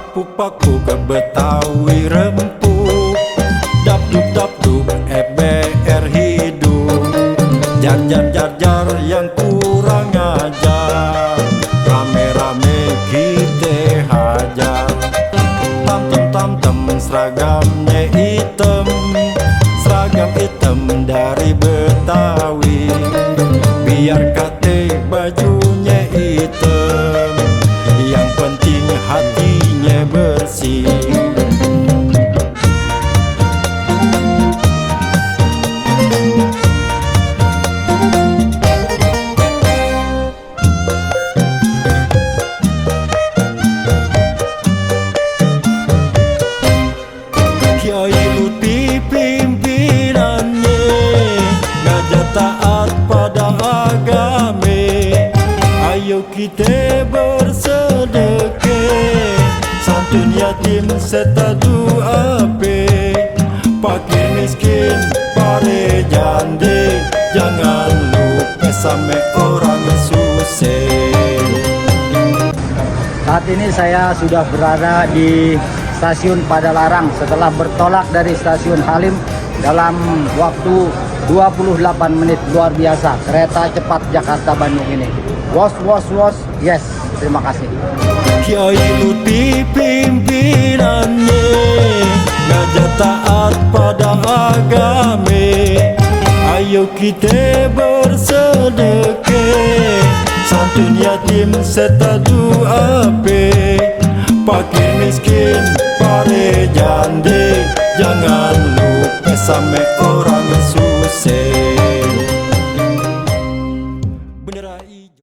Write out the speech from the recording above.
Pakpuk ke Betawi rempuk, dap-duk EBR hidup. Jar yang kurang ajar, rame-rame kita hajar. Tam-tam seragamnya hitam, seragam hitam dari Betawi. Biar kate bajunya hitam, yang penting hatinya bersih. Kiai Lutfi pimpinannya ngajak taat pada agame. Ayo kita bersedekah, santun yatim serta duape. Fakir miskin pare jande, jangan lupa sama orang susah. Saat ini saya sudah berada di stasiun Padalarang setelah bertolak dari stasiun Halim dalam waktu 28 menit. Luar biasa kereta cepat Jakarta-Bandung ini. Was, yes, terima kasih. Kiai Lutfi pimpinannya ngajak taat pada agame. Ayo kita bersedekah, santun yatim serta duape. Fakir miskin pare jande, jangan lupa sama